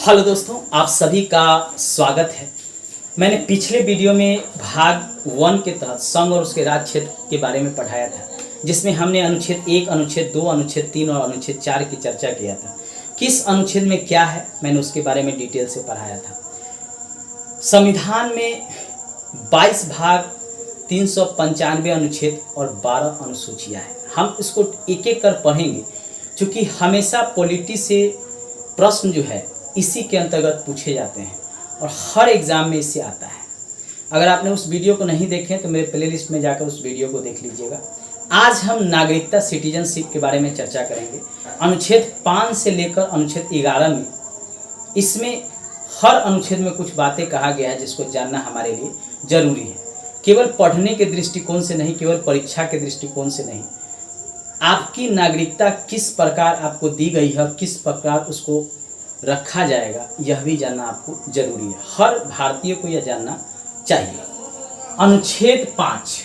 Hello दोस्तों, आप सभी का स्वागत है। मैंने पिछले वीडियो में भाग 1 के तहत संघ और उसके राज्य क्षेत्र के बारे में पढ़ाया था, जिसमें हमने अनुच्छेद 1, अनुच्छेद 2, अनुच्छेद 3 और अनुच्छेद 4 की चर्चा किया था। किस अनुच्छेद में क्या है मैंने उसके बारे में डिटेल से पढ़ाया था। संविधान में 22 भाग, 395 अनुच्छेद और 12 अनुसूचियाँ हैं। हम इसको एक एक कर पढ़ेंगे, क्योंकि हमेशा पॉलिटी से प्रश्न जो है इसी के अंतर्गत पूछे जाते हैं और हर एग्ज़ाम में इससे आता है। अगर आपने उस वीडियो को नहीं देखे तो मेरे प्लेलिस्ट में जाकर उस वीडियो को देख लीजिएगा। आज हम नागरिकता सिटीजनशिप के बारे में चर्चा करेंगे। अनुच्छेद 5 से लेकर अनुच्छेद 11 में, इसमें हर अनुच्छेद में कुछ बातें कहा गया है जिसको जानना हमारे लिए ज़रूरी है। केवल पढ़ने के दृष्टिकोण से नहीं, केवल परीक्षा के दृष्टिकोण से नहीं, आपकी नागरिकता किस प्रकार आपको दी गई है, किस प्रकार उसको रखा जाएगा, यह भी जानना आपको जरूरी है। हर भारतीय को यह जानना चाहिए। अनुच्छेद 5,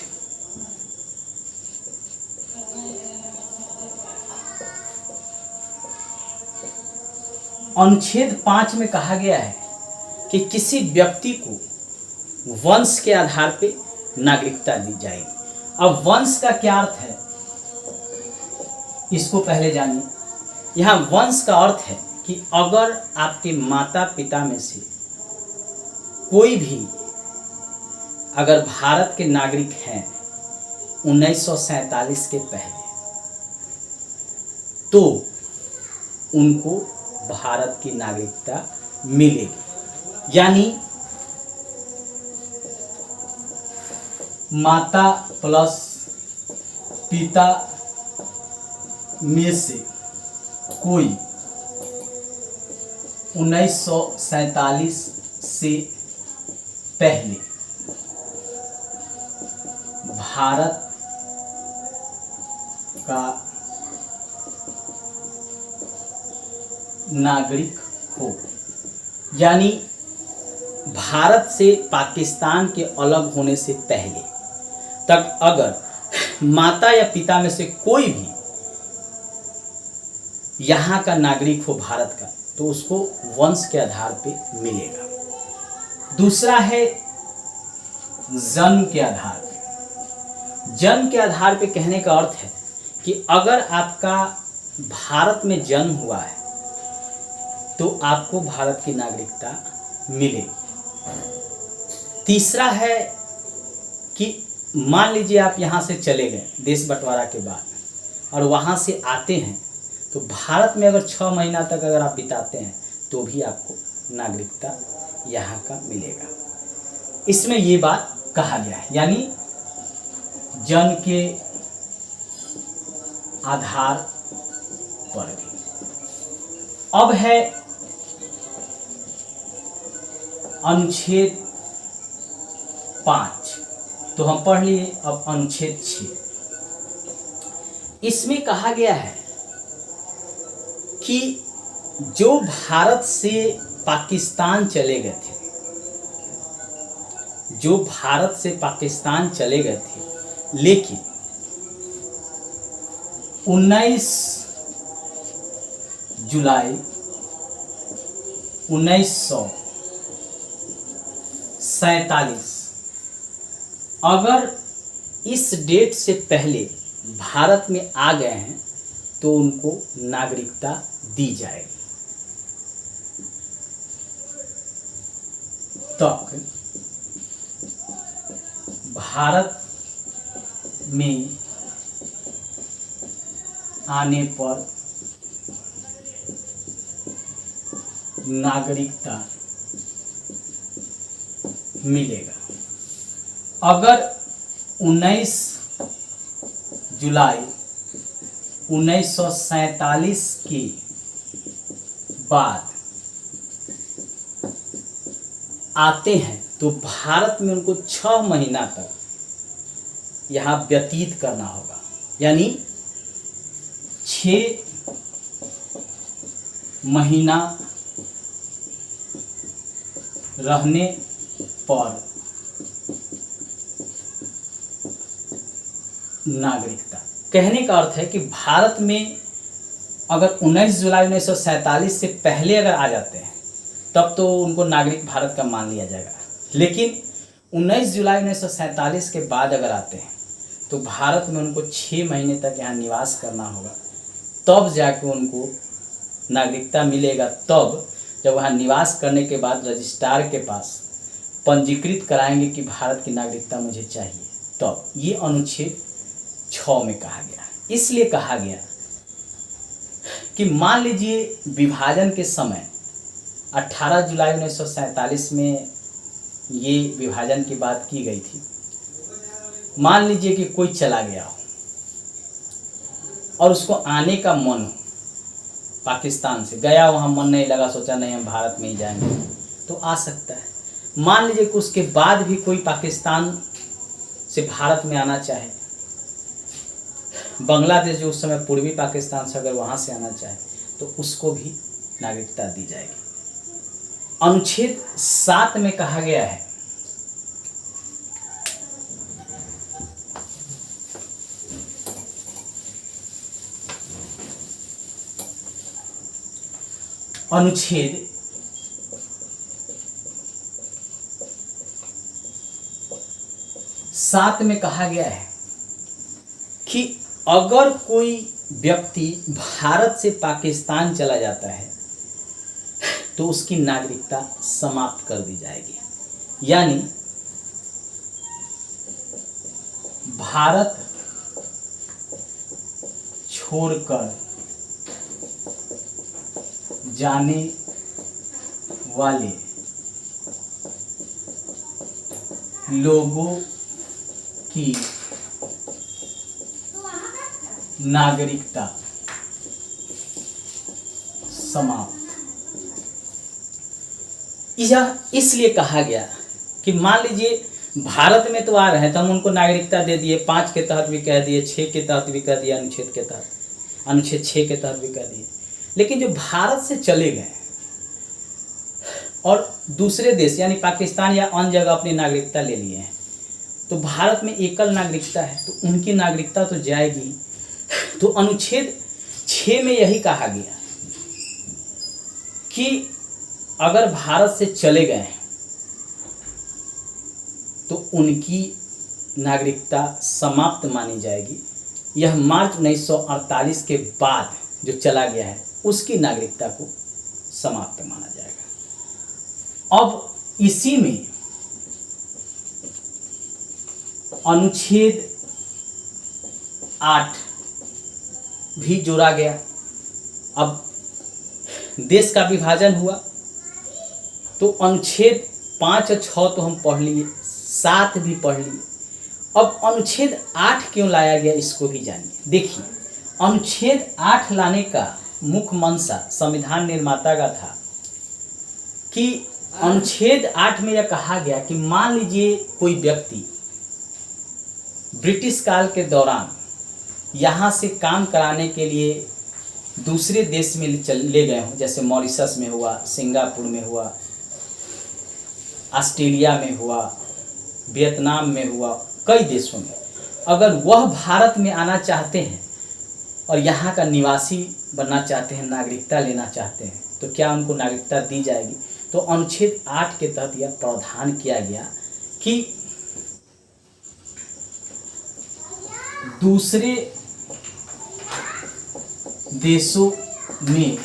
अनुच्छेद 5 में कहा गया है कि किसी व्यक्ति को वंश के आधार पे नागरिकता दी जाएगी। अब वंश का क्या अर्थ है, इसको पहले जानिए। यहाँ वंश का अर्थ है कि अगर आपके माता पिता में से कोई भी अगर भारत के नागरिक हैं 1947 के पहले, तो उनको भारत की नागरिकता मिलेगी। यानी माता प्लस पिता में से कोई 1947 से पहले भारत का नागरिक हो, यानी भारत से पाकिस्तान के अलग होने से पहले तक अगर माता या पिता में से कोई भी यहाँ का नागरिक हो भारत का, तो उसको वंश के आधार पे मिलेगा। दूसरा है जन्म के आधार पे। जन्म के आधार पे कहने का अर्थ है कि अगर आपका भारत में जन्म हुआ है तो आपको भारत की नागरिकता मिलेगी। तीसरा है कि मान लीजिए आप यहाँ से चले गए देश बंटवारा के बाद और वहाँ से आते हैं, तो भारत में अगर 6 महीना तक अगर आप बिताते हैं तो भी आपको नागरिकता यहाँ का मिलेगा। इसमें ये बात कहा गया है, यानी जन्म के आधार पर भी। अब है अनुच्छेद 5, तो हम पढ़ लिए। अब अनुच्छेद 6, इसमें कहा गया है कि जो भारत से पाकिस्तान चले गए थे, जो भारत से पाकिस्तान चले गए थे, लेकिन 19 जुलाई 1947 अगर इस डेट से पहले भारत में आ गए हैं तो उनको नागरिकता दी जाएगी। तक भारत में आने पर नागरिकता मिलेगा। अगर 19 जुलाई 1947 के बाद आते हैं तो भारत में उनको 6 महीना तक यहाँ व्यतीत करना होगा, यानी 6 महीना रहने पर नागरिकता। कहने का अर्थ है कि भारत में अगर 19 जुलाई 1947 से पहले अगर आ जाते हैं तब तो उनको नागरिक भारत का मान लिया जाएगा। लेकिन 19 जुलाई 1947 के बाद अगर आते हैं तो भारत में उनको 6 महीने तक यहाँ निवास करना होगा, तब जाके उनको नागरिकता मिलेगा। तब जब वहाँ निवास करने के बाद रजिस्ट्रार के पास पंजीकृत कराएंगे कि भारत की नागरिकता मुझे चाहिए, तब ये अनुच्छेद 6 में कहा गया। इसलिए कहा गया कि मान लीजिए विभाजन के समय 18 जुलाई 1947 में ये विभाजन की बात की गई थी। मान लीजिए कि कोई चला गया हो और उसको आने का मन हो, पाकिस्तान से गया, वहाँ मन नहीं लगा, सोचा नहीं हम भारत में ही जाएंगे, तो आ सकता है। मान लीजिए कि उसके बाद भी कोई पाकिस्तान से भारत में आना चाहे, बांग्लादेश जो उस समय पूर्वी पाकिस्तान से अगर वहाँ से आना चाहे तो उसको भी नागरिकता दी जाएगी। अनुच्छेद 7 में कहा गया है अनुच्छेद 7 में कहा गया है कि अगर कोई व्यक्ति भारत से पाकिस्तान चला जाता है तो उसकी नागरिकता समाप्त कर दी जाएगी। यानी भारत छोड़कर जाने वाले लोगों की नागरिकता समाप्त। यह इसलिए कहा गया कि मान लीजिए भारत में तो आ रहे हैं तो हम उनको नागरिकता दे दिए, 5 के तहत भी कह दिए, 6 के तहत भी कह दिया, अनुच्छेद के तहत, अनुच्छेद 6 के तहत भी कह दिए। लेकिन जो भारत से चले गए और दूसरे देश यानी पाकिस्तान या अन्य जगह अपनी नागरिकता ले लिए हैं, तो भारत में एकल नागरिकता है तो उनकी नागरिकता तो जाएगी। तो अनुच्छेद 6 में यही कहा गया कि अगर भारत से चले गए हैं तो उनकी नागरिकता समाप्त मानी जाएगी। यह मार्च 1948 के बाद जो चला गया है उसकी नागरिकता को समाप्त माना जाएगा। अब इसी में अनुच्छेद 8 भी जोड़ा गया। अब देश का विभाजन हुआ तो अनुच्छेद 5 और 6 तो हम पढ़ लिए, 7 भी पढ़ लिए। अब अनुच्छेद 8 क्यों लाया गया इसको भी जानिए। देखिए, अनुच्छेद 8 लाने का मुख्य मंशा संविधान निर्माता का था कि अनुच्छेद 8 में यह कहा गया कि मान लीजिए कोई व्यक्ति ब्रिटिश काल के दौरान यहाँ से काम कराने के लिए दूसरे देश में ले गए हों, जैसे मॉरिशस में हुआ, सिंगापुर में हुआ, ऑस्ट्रेलिया में हुआ, वियतनाम में हुआ, कई देशों में। अगर वह भारत में आना चाहते हैं और यहाँ का निवासी बनना चाहते हैं, नागरिकता लेना चाहते हैं, तो क्या उनको नागरिकता दी जाएगी। तो अनुच्छेद 8 के तहत यह प्रावधान किया गया कि दूसरे देशों में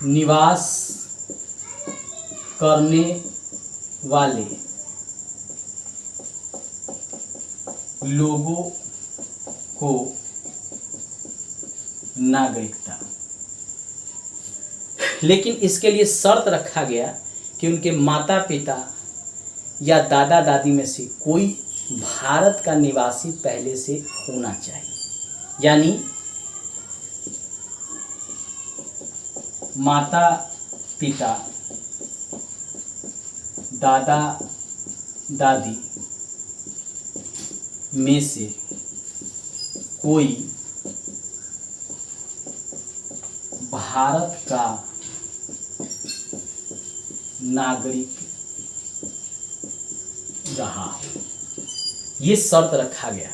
निवास करने वाले लोगों को नागरिकता, लेकिन इसके लिए शर्त रखा गया कि उनके माता पिता या दादा दादी में से कोई भारत का निवासी पहले से होना चाहिए। यानी माता पिता दादा दादी में से कोई भारत का नागरिक रहा हो। ये शर्त रखा गया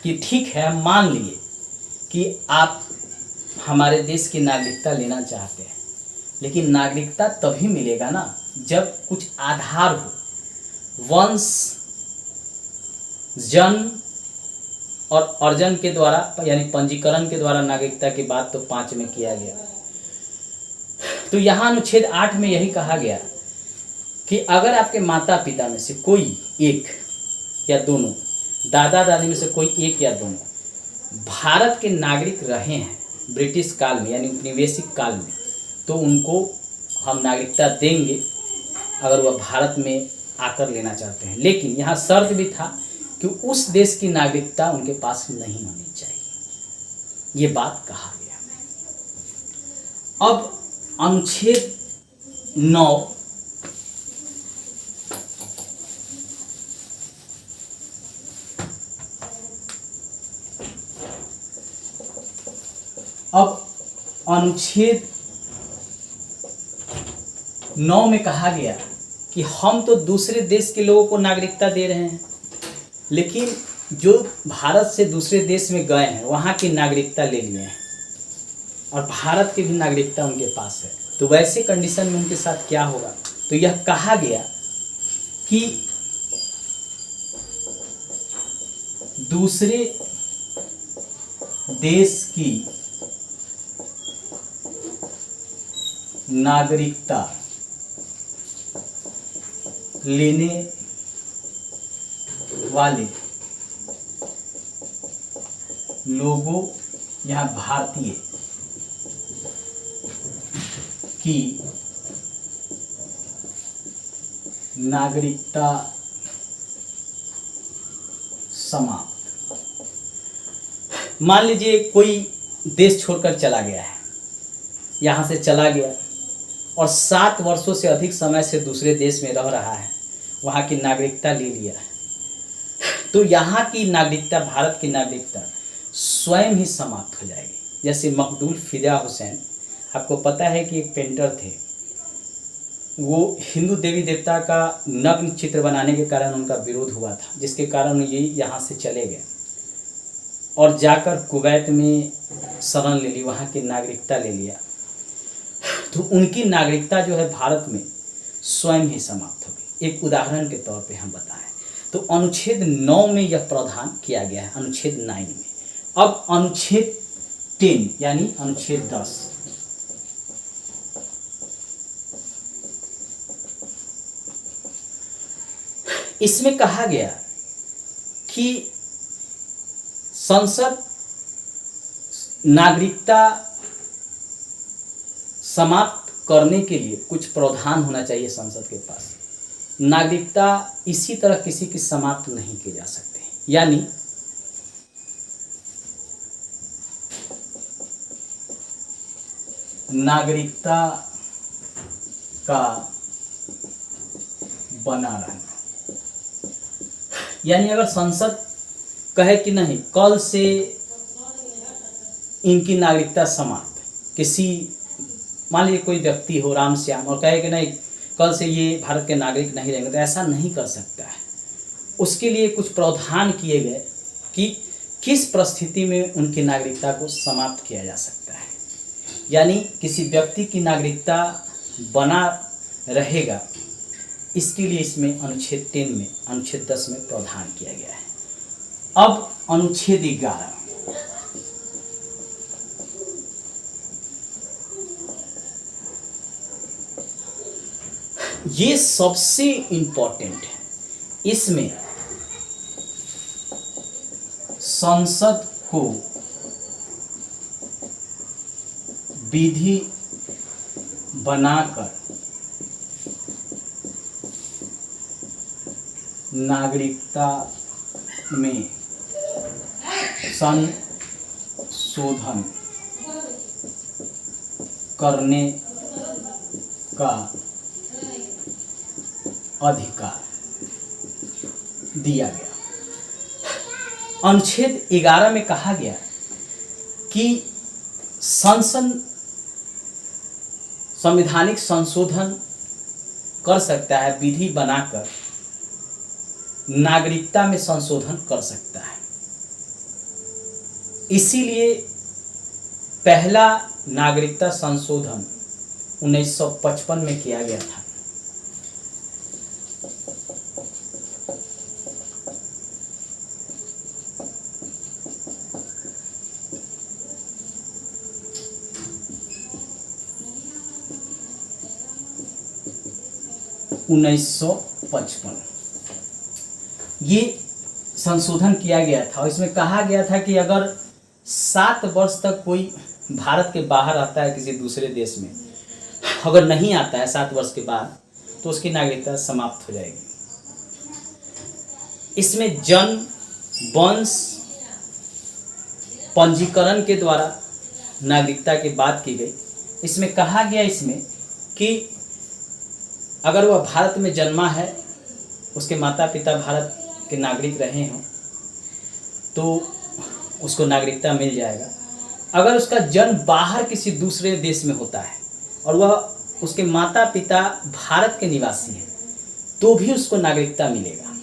कि ठीक है, मान लिए कि आप हमारे देश की नागरिकता लेना चाहते हैं, लेकिन नागरिकता तभी मिलेगा ना जब कुछ आधार हो। वंश, जन्म और अर्जन के द्वारा यानी पंजीकरण के द्वारा नागरिकता की बात तो 5 में किया गया। तो यहाँ अनुच्छेद 8 में यही कहा गया कि अगर आपके माता पिता में से कोई एक या दोनों, दादा दादी में से कोई एक या दोनों भारत के नागरिक रहे हैं ब्रिटिश काल में यानी उपनिवेशिक काल में, तो उनको हम नागरिकता देंगे अगर वह भारत में आकर लेना चाहते हैं। लेकिन यहाँ शर्त भी था कि उस देश की नागरिकता उनके पास नहीं होनी चाहिए। ये बात कहा गया। अब अनुच्छेद 9 में कहा गया कि हम तो दूसरे देश के लोगों को नागरिकता दे रहे हैं, लेकिन जो भारत से दूसरे देश में गए हैं वहाँ की नागरिकता ले लिए हैं और भारत की भी नागरिकता उनके पास है, तो वैसे कंडीशन में उनके साथ क्या होगा। तो यह कहा गया कि दूसरे देश की नागरिकता लेने वाले लोगों, यहाँ भारतीय की नागरिकता समाप्त। मान लीजिए कोई देश छोड़कर चला गया है, यहाँ से चला गया और 7 वर्षों से अधिक समय से दूसरे देश में रह रहा है, वहाँ की नागरिकता ले लिया है, तो यहाँ की नागरिकता, भारत की नागरिकता स्वयं ही समाप्त हो जाएगी। जैसे मकबूल फिदा हुसैन, आपको पता है कि एक पेंटर थे, वो हिंदू देवी देवता का नग्न चित्र बनाने के कारण उनका विरोध हुआ था, जिसके कारण ये यहाँ से चले गए और जाकर कुवैत में शरण ले ली, वहाँ की नागरिकता ले लिया। तो उनकी नागरिकता जो है भारत में स्वयं ही समाप्त हो गई। एक उदाहरण के तौर पे हम बताएं तो अनुच्छेद 9 में यह प्रावधान किया गया है, अनुच्छेद 9 में। अब अनुच्छेद 10 यानी अनुच्छेद 10, इसमें कहा गया कि संसद नागरिकता समाप्त करने के लिए कुछ प्रावधान होना चाहिए संसद के पास। नागरिकता इसी तरह किसी की समाप्त नहीं की जा सकती, यानी नागरिकता का बना रहना, यानी अगर संसद कहे कि नहीं कल से इनकी नागरिकता समाप्त, किसी मान लीजिए कोई व्यक्ति हो राम श्याम और कहे कि नहीं कल से ये भारत के नागरिक नहीं रहेंगे, तो ऐसा नहीं कर सकता है। उसके लिए कुछ प्रावधान किए गए कि किस परिस्थिति में उनकी नागरिकता को समाप्त किया जा सकता है, यानी किसी व्यक्ति की नागरिकता बना रहेगा, इसके लिए इसमें अनुच्छेद 10 में, अनुच्छेद 10 में प्रावधान किया गया है। अब अनुच्छेद 11, ये सबसे इम्पोर्टेंट है। इसमें संसद को विधि बनाकर नागरिकता में संशोधन करने का अधिकार दिया गया। अनुच्छेद 11 में कहा गया कि संसद संवैधानिक संशोधन कर सकता है, विधि बनाकर नागरिकता में संशोधन कर सकता है। इसीलिए पहला नागरिकता संशोधन 1955 में किया गया था। ये संशोधन किया गया था और इसमें कहा गया था कि अगर 7 वर्ष तक कोई भारत के बाहर आता है किसी दूसरे देश में, अगर नहीं आता है 7 वर्ष के बाद, तो उसकी नागरिकता समाप्त हो जाएगी। इसमें जन्म, वंश, पंजीकरण के द्वारा नागरिकता की बात की गई। इसमें कहा गया कि अगर वह भारत में जन्मा है, उसके माता पिता भारत के नागरिक रहे हों, तो उसको नागरिकता मिल जाएगा। अगर उसका जन्म बाहर किसी दूसरे देश में होता है और वह उसके माता पिता भारत के निवासी हैं, तो भी उसको नागरिकता मिलेगा।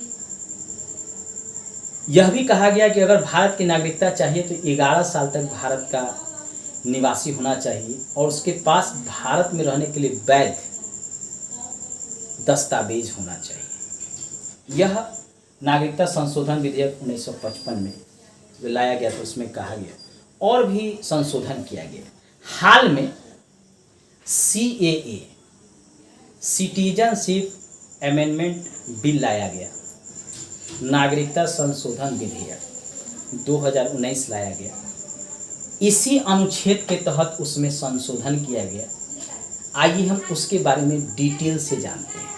यह भी कहा गया कि अगर भारत की नागरिकता चाहिए तो 11 साल तक भारत का निवासी होना चाहिए और उसके पास भारत में रहने के लिए वैध दस्तावेज होना चाहिए। यह नागरिकता संशोधन विधेयक 1955 में जो लाया गया था, उसमें कहा गया। और भी संशोधन किया गया। हाल में CAA सिटीजनशिप अमेंडमेंट बिल लाया गया, नागरिकता संशोधन विधेयक 2019 लाया गया। इसी अनुच्छेद के तहत उसमें संशोधन किया गया। आइए हम उसके बारे में डिटेल से जानते हैं।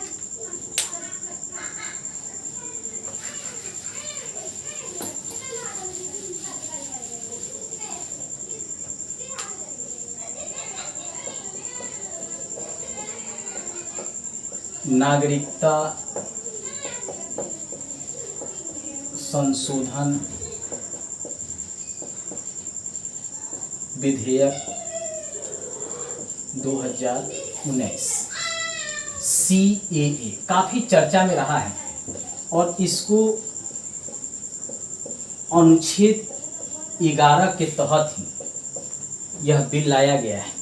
नागरिकता संशोधन विधेयक 2019 CAA काफी चर्चा में रहा है और इसको अनुच्छेद 11 के तहत ही यह बिल लाया गया है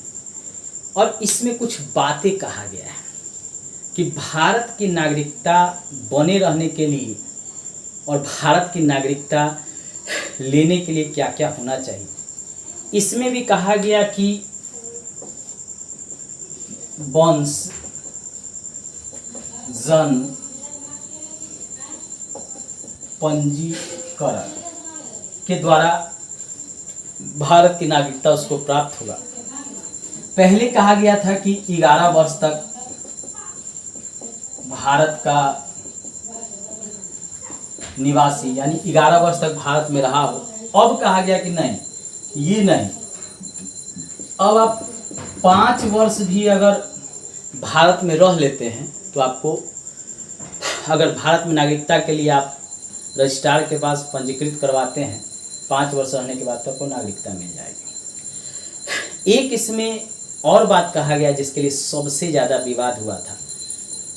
और इसमें कुछ बातें कहा गया है कि भारत की नागरिकता बने रहने के लिए और भारत की नागरिकता लेने के लिए क्या क्या होना चाहिए। इसमें भी कहा गया कि वंश, जन्म, पंजीकरण के द्वारा भारत की नागरिकता उसको प्राप्त होगा। पहले कहा गया था कि 11 वर्ष तक भारत का निवासी यानी 11 वर्ष तक भारत में रहा हो। अब कहा गया कि नहीं, ये नहीं, अब आप 5 वर्ष भी अगर भारत में रह लेते हैं तो आपको, अगर भारत में नागरिकता के लिए आप रजिस्ट्रार के पास पंजीकृत करवाते हैं, 5 वर्ष रहने के बाद तो आपको नागरिकता मिल जाएगी। एक इसमें और बात कहा गया जिसके लिए सबसे ज़्यादा विवाद हुआ था।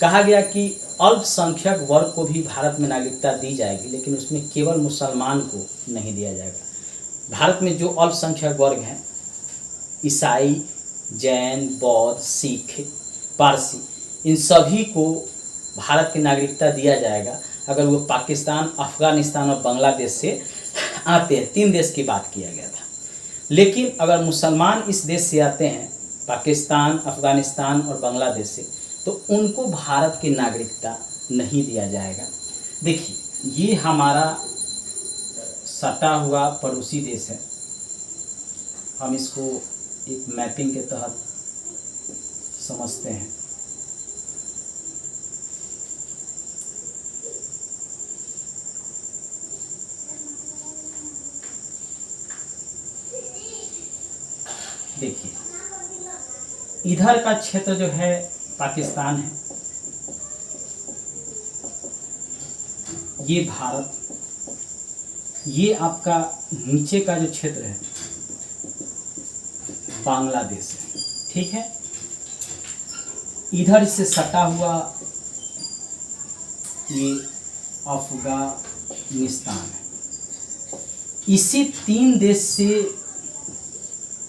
कहा गया कि अल्पसंख्यक वर्ग को भी भारत में नागरिकता दी जाएगी, लेकिन उसमें केवल मुसलमान को नहीं दिया जाएगा। भारत में जो अल्पसंख्यक वर्ग हैं, ईसाई, जैन, बौद्ध, सिख, पारसी, इन सभी को भारत की नागरिकता दिया जाएगा अगर वो पाकिस्तान, अफगानिस्तान और बांग्लादेश से आते हैं। 3 देश की बात किया गया था। लेकिन अगर मुसलमान इस देश से आते हैं, पाकिस्तान, अफगानिस्तान और बांग्लादेश से, तो उनको भारत की नागरिकता नहीं दिया जाएगा। देखिए, ये हमारा सटा हुआ पड़ोसी देश है। हम इसको एक मैपिंग के तहत समझते हैं। देखिए, इधर का क्षेत्र जो है पाकिस्तान है, ये भारत, ये आपका नीचे का जो क्षेत्र है बांग्लादेश है, ठीक है। इधर से सटा हुआ ये अफगानिस्तान है। इसी 3 देश से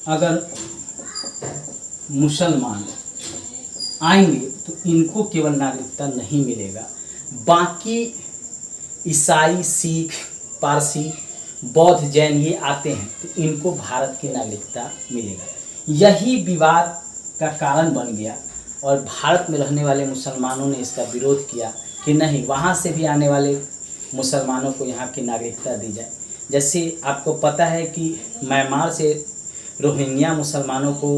अगर मुसलमान आएंगे तो इनको केवल नागरिकता नहीं मिलेगा, बाकी ईसाई, सिख, पारसी, बौद्ध, जैन ये आते हैं तो इनको भारत की नागरिकता मिलेगा। यही विवाद का कारण बन गया और भारत में रहने वाले मुसलमानों ने इसका विरोध किया कि नहीं, वहाँ से भी आने वाले मुसलमानों को यहाँ की नागरिकता दी जाए। जैसे आपको पता है कि म्यांमार से रोहिंग्या मुसलमानों को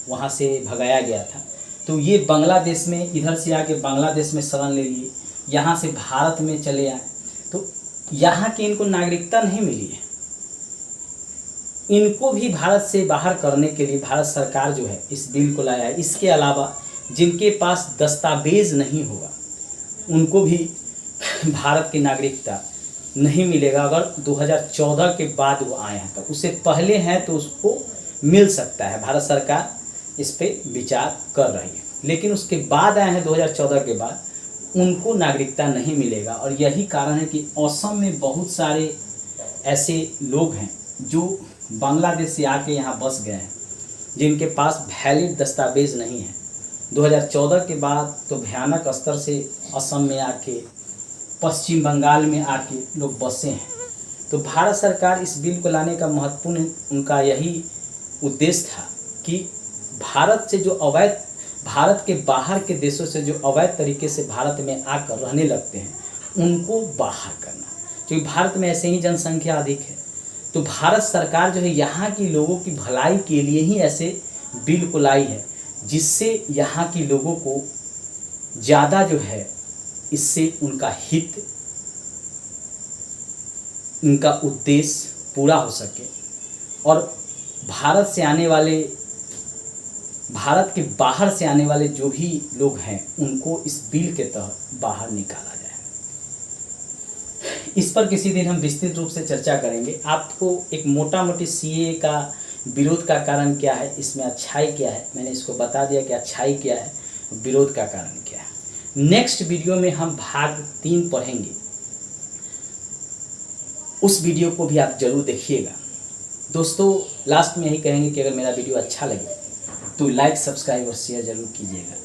वहाँ से भगाया गया था, तो ये बांग्लादेश में, इधर से आके बांग्लादेश में शरण ले लिए, यहाँ से भारत में चले आए, तो यहाँ की इनको नागरिकता नहीं मिली है। इनको भी भारत से बाहर करने के लिए भारत सरकार जो है इस बिल को लाया है। इसके अलावा जिनके पास दस्तावेज नहीं होगा उनको भी भारत की नागरिकता नहीं मिलेगा। अगर 2014 के बाद वो आए हैं, तो उससे पहले हैं तो उसको मिल सकता है। भारत सरकार इस पे विचार कर रही है, लेकिन उसके बाद आए हैं 2014 के बाद, उनको नागरिकता नहीं मिलेगा। और यही कारण है कि असम में बहुत सारे ऐसे लोग हैं जो बांग्लादेश से आके यहाँ बस गए हैं, जिनके पास वैलिड दस्तावेज नहीं है। 2014 के बाद तो भयानक स्तर से असम में आके, पश्चिम बंगाल में आके लोग बसे हैं। तो भारत सरकार इस बिल को लाने का महत्वपूर्ण उनका यही उद्देश्य था कि भारत से जो अवैध, भारत के बाहर के देशों से जो अवैध तरीके से भारत में आकर रहने लगते हैं उनको बाहर करना। क्योंकि भारत में ऐसे ही जनसंख्या अधिक है, तो भारत सरकार जो है यहाँ की लोगों की भलाई के लिए ही ऐसे बिल को लाई है, जिससे यहाँ के लोगों को ज़्यादा जो है इससे उनका हित, उनका उद्देश्य पूरा हो सके और भारत से आने वाले, भारत के बाहर से आने वाले जो भी लोग हैं उनको इस बिल के तहत बाहर निकाला जाए। इस पर किसी दिन हम विस्तृत रूप से चर्चा करेंगे। आपको एक मोटा मोटी सीए का विरोध का कारण क्या है, इसमें अच्छाई क्या है, मैंने इसको बता दिया कि अच्छाई क्या है, विरोध का कारण क्या है। नेक्स्ट वीडियो में हम भाग 3 पढ़ेंगे, उस वीडियो को भी आप जरूर देखिएगा। दोस्तों, लास्ट में यही कहेंगे कि अगर मेरा वीडियो अच्छा लगे तो लाइक, सब्सक्राइब और शेयर जरूर कीजिएगा।